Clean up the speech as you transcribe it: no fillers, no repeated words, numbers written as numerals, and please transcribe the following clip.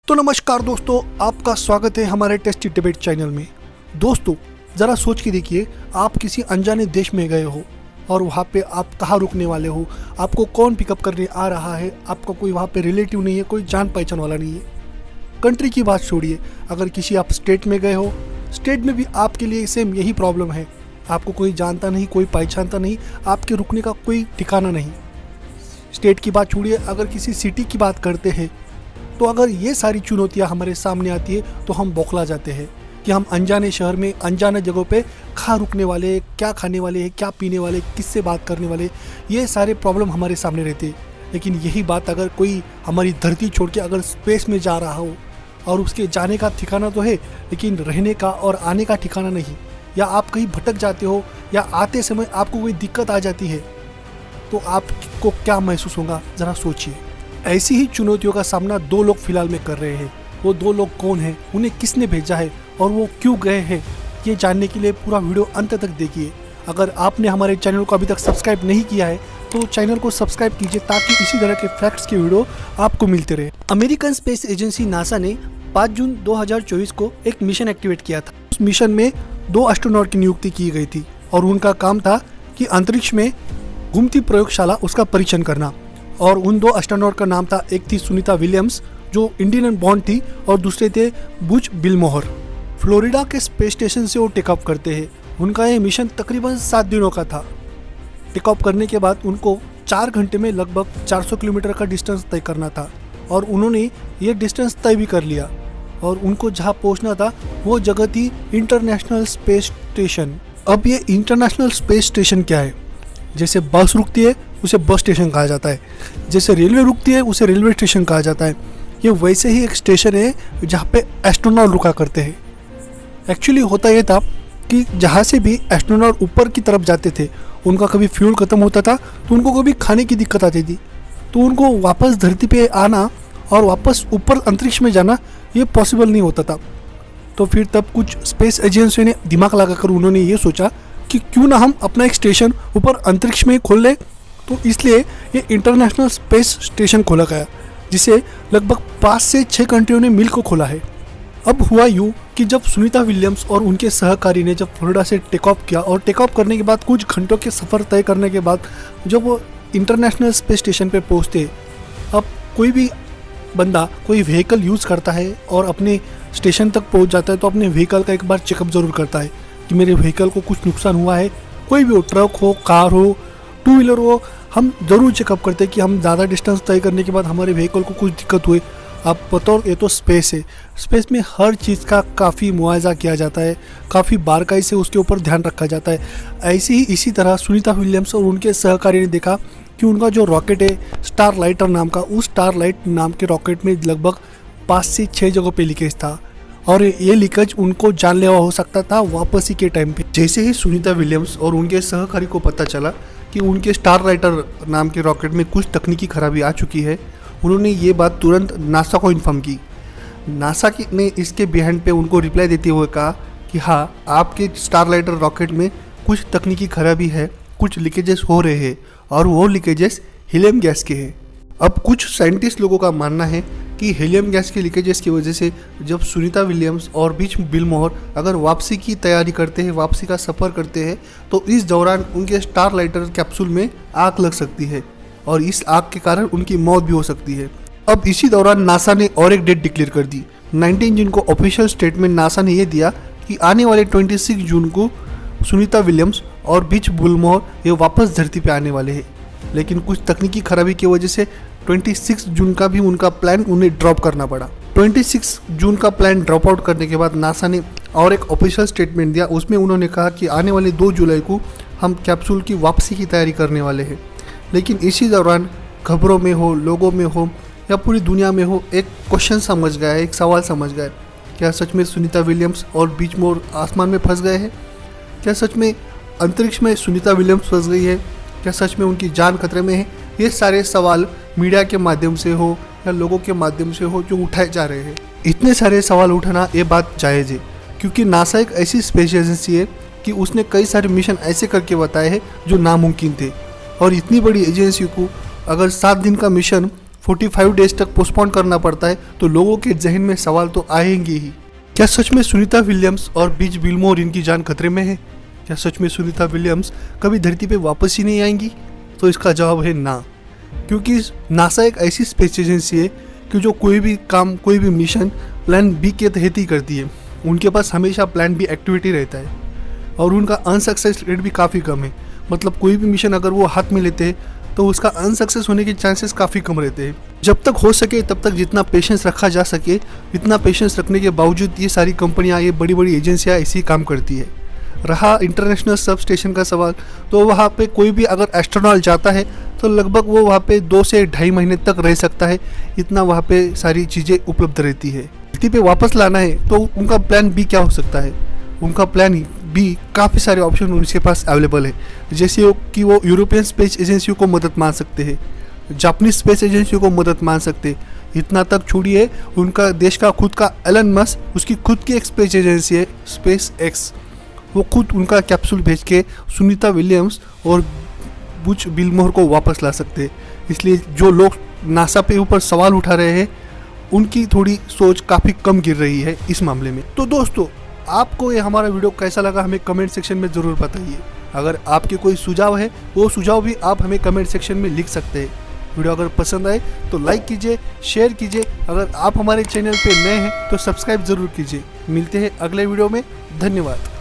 तो नमस्कार दोस्तों, आपका स्वागत है हमारे टेस्टी डिबेट चैनल में। दोस्तों, ज़रा सोच के देखिए, आप किसी अनजाने देश में गए हो और वहाँ पे आप कहाँ रुकने वाले हो, आपको कौन पिकअप करने आ रहा है, आपका कोई वहाँ पे रिलेटिव नहीं है, कोई जान पहचान वाला नहीं है। कंट्री की बात छोड़िए, अगर किसी आप स्टेट में गए हो, स्टेट में भी आपके लिए सेम यही प्रॉब्लम है। आपको कोई जानता नहीं, कोई पहचानता नहीं, आपके रुकने का कोई ठिकाना नहीं। स्टेट की बात छोड़िए, अगर किसी सिटी की बात करते हैं तो अगर ये सारी चुनौतियां हमारे सामने आती है तो हम बौखला जाते हैं कि हम अनजाने शहर में अनजाने जगहों पे कहाँ रुकने वाले, क्या खाने वाले हैं, क्या पीने वाले, किससे बात करने वाले, ये सारे प्रॉब्लम हमारे सामने रहते हैं। लेकिन यही बात अगर कोई हमारी धरती छोड़ के अगर स्पेस में जा रहा हो और उसके जाने का ठिकाना तो है लेकिन रहने का और आने का ठिकाना नहीं, या आप कहीं भटक जाते हो या आते समय आपको कोई दिक्कत आ जाती है तो आपको क्या महसूस होगा, ज़रा सोचिए। ऐसी ही चुनौतियों का सामना दो लोग फिलहाल में कर रहे हैं। वो दो लोग कौन हैं, उन्हें किसने भेजा है और वो क्यों गए हैं, ये जानने के लिए पूरा वीडियो अंत तक देखिए। अगर आपने हमारे चैनल को अभी तक सब्सक्राइब नहीं किया है तो चैनल को सब्सक्राइब कीजिए ताकि इसी तरह के फैक्ट्स के वीडियो आपको मिलते रहे। अमेरिकन स्पेस एजेंसी नासा ने 5 जून 2024 को एक मिशन एक्टिवेट किया था। उस मिशन में 2 एस्ट्रोनॉट की नियुक्ति की गई थी और उनका काम था कि अंतरिक्ष में घूमती प्रयोगशाला उसका परीक्षण करना। और उन 2 एस्ट्रोनॉट का नाम था, एक थी सुनीता विलियम्स जो इंडियन बॉर्न थी और दूसरे थे बुच बिलमोहर। फ्लोरिडा के स्पेस स्टेशन से वो टेकऑफ करते हैं। उनका ये मिशन तकरीबन 7 दिनों का था। टेकऑफ करने के बाद उनको 4 घंटे में लगभग 400 किलोमीटर का डिस्टेंस तय करना था और उन्होंने ये डिस्टेंस तय भी कर लिया। और उनको जहाँ पहुँचना था वो जगह थी इंटरनेशनल स्पेस स्टेशन। अब ये इंटरनेशनल स्पेस स्टेशन क्या है? जैसे बस रुकती है उसे बस स्टेशन कहा जाता है, जैसे रेलवे रुकती है उसे रेलवे स्टेशन कहा जाता है। ये वैसे ही एक स्टेशन है जहाँ पे एस्ट्रोनॉट रुका करते हैं। एक्चुअली होता ये था कि जहाँ से भी एस्ट्रोनॉट ऊपर की तरफ जाते थे उनका कभी फ्यूल ख़त्म होता था तो उनको कभी खाने की दिक्कत आती थी, तो उनको वापस धरती पे आना और वापस ऊपर अंतरिक्ष में जाना ये पॉसिबल नहीं होता था। तो फिर तब कुछ स्पेस एजेंसी ने दिमाग लगाकर उन्होंने ये सोचा कि क्यों ना हम अपना एक स्टेशन ऊपर अंतरिक्ष में खोल लें। तो इसलिए ये इंटरनेशनल स्पेस स्टेशन खोला गया, जिसे लगभग 5 से 6 कंट्रियों ने मिलकर खोला है। अब हुआ यूँ कि जब सुनीता विलियम्स और उनके सहकारी ने जब फ्लोरिडा से टेक ऑफ किया और टेक ऑफ करने के बाद कुछ घंटों के सफ़र तय करने के बाद जब वो इंटरनेशनल स्पेस स्टेशन पे पहुँचते, अब कोई भी बंदा कोई व्हीकल यूज़ करता है और अपने स्टेशन तक पहुँच जाता है तो अपने व्हीकल का एक बार चेकअप ज़रूर करता है कि मेरे व्हीकल को कुछ नुकसान हुआ है। कोई भी हो, ट्रक हो, कार हो, 2 व्हीलर हो, हम ज़रूर चेकअप करते हैं कि हम ज़्यादा डिस्टेंस तय करने के बाद हमारे व्हीकल को कुछ दिक्कत हुई। आप बतौर ये तो स्पेस है, स्पेस में हर चीज़ का काफ़ी मुआवजा किया जाता है, काफ़ी बारीकाई से उसके ऊपर ध्यान रखा जाता है। ऐसे ही इसी तरह सुनीता विलियम्स और उनके सहकारी ने देखा कि उनका जो रॉकेट है स्टार लाइटर नाम का, उस स्टार लाइट नाम के रॉकेट में लगभग 5 से 6 जगहों पे लीकेज था और ये लीकेज उनको जानलेवा हो सकता था वापसी के टाइम पे। जैसे ही सुनीता विलियम्स और उनके सहकारी को पता चला कि उनके स्टार लाइटर नाम के रॉकेट में कुछ तकनीकी खराबी आ चुकी है, उन्होंने ये बात तुरंत नासा को इन्फॉर्म की। नासा ने इसके बिहाइंड पे उनको रिप्लाई देते हुए कहा कि हाँ, आपके स्टार लाइटर रॉकेट में कुछ तकनीकी खराबी है, कुछ लीकेजेस हो रहे हैं और वो लीकेजेस हीलियम गैस के हैं। अब कुछ साइंटिस्ट लोगों का मानना है कि हीलियम गैस के लीकेजेस की वजह से जब सुनीता विलियम्स और बुच बिलमोहर अगर वापसी की तैयारी करते हैं, वापसी का सफ़र करते हैं, तो इस दौरान उनके स्टार लाइटर कैप्सूल में आग लग सकती है और इस आग के कारण उनकी मौत भी हो सकती है। अब इसी दौरान नासा ने और एक डेट डिक्लेयर कर दी। 19 जून को ऑफिशियल स्टेटमेंट नासा ने यह दिया कि आने वाले 26 जून को सुनीता विलियम्स और बुच बिलमोहर ये वापस धरती पर आने वाले हैं। लेकिन कुछ तकनीकी खराबी की वजह से 26 जून का भी उनका प्लान उन्हें ड्रॉप करना पड़ा। 26 जून का प्लान ड्रॉप आउट करने के बाद नासा ने और एक ऑफिशियल स्टेटमेंट दिया। उसमें उन्होंने कहा कि आने वाले 2 जुलाई को हम कैप्सूल की वापसी की तैयारी करने वाले हैं। लेकिन इसी दौरान खबरों में हो, लोगों में हो या पूरी दुनिया में हो, एक क्वेश्चन समझ गया है, एक सवाल समझ गया है, क्या सच में सुनीता विलियम्स और बुच बिलमोहर आसमान में फंस गए हैं? क्या सच में अंतरिक्ष में सुनीता विलियम्स फंस गई है? क्या सच में उनकी जान खतरे में है? ये सारे सवाल मीडिया के माध्यम से हो या लोगों के माध्यम से हो जो उठाए जा रहे हैं। इतने सारे सवाल उठाना ये बात जायज़ है क्योंकि नासा एक ऐसी स्पेस एजेंसी है कि उसने कई सारे मिशन ऐसे करके बताए हैं जो नामुमकिन थे। और इतनी बड़ी एजेंसी को अगर 7 दिन का मिशन 45 डेज तक पोस्टपोन करना पड़ता है तो लोगों के जहन में सवाल तो आएंगे ही। क्या सच में सुनीता विलियम्स और बीच बिलमोर इनकी जान खतरे में है? क्या सच में सुनीता विलियम्स कभी धरती पे वापस ही नहीं आएंगी? तो इसका जवाब है ना, क्योंकि नासा एक ऐसी स्पेस एजेंसी है कि जो कोई भी काम, कोई भी मिशन प्लान बी के तहत ही करती है। उनके पास हमेशा प्लान बी एक्टिविटी रहता है और उनका अनसक्सेस रेट भी काफ़ी कम है। मतलब कोई भी मिशन अगर वो हाथ में लेते हैं तो उसका अनसक्सेस होने के चांसेस काफ़ी कम रहते हैं। जब तक हो सके तब तक जितना पेशेंस रखा जा सके, इतना पेशेंस रखने के बावजूद ये सारी कंपनियां, ये बड़ी बड़ी एजेंसियां ऐसे ही काम करती है। रहा इंटरनेशनल सब स्टेशन का सवाल, तो वहाँ पे कोई भी अगर एस्ट्रोनॉट जाता है तो लगभग वो वहाँ पे 2 से 2.5 महीने तक रह सकता है। इतना वहाँ पे सारी चीज़ें उपलब्ध रहती है। धरती पे वापस लाना है तो उनका प्लान बी क्या हो सकता है? उनका प्लान बी काफ़ी सारे ऑप्शन उनके पास अवेलेबल है, जैसे कि वो यूरोपियन स्पेस एजेंसियों को मदद मांग सकते हैं, जापानीज स्पेस एजेंसियों को मदद मांग सकते हैं। इतना तक छोड़िए, उनका देश का खुद का एलन मस्क, उसकी खुद की एक स्पेस एजेंसी है स्पेस एक्स, वो खुद उनका कैप्सूल भेज के सुनीता विलियम्स और बीच बिलमोर को वापस ला सकते हैं। इसलिए जो लोग नासा पे ऊपर सवाल उठा रहे हैं उनकी थोड़ी सोच काफ़ी कम गिर रही है इस मामले में। तो दोस्तों, आपको ये हमारा वीडियो कैसा लगा हमें कमेंट सेक्शन में ज़रूर बताइए। अगर आपके कोई सुझाव है वो सुझाव भी आप हमें कमेंट सेक्शन में लिख सकते हैं। वीडियो अगर पसंद आए तो लाइक कीजिए, शेयर कीजिए। अगर आप हमारे चैनल पे नए हैं तो सब्सक्राइब ज़रूर कीजिए। मिलते हैं अगले वीडियो में। धन्यवाद।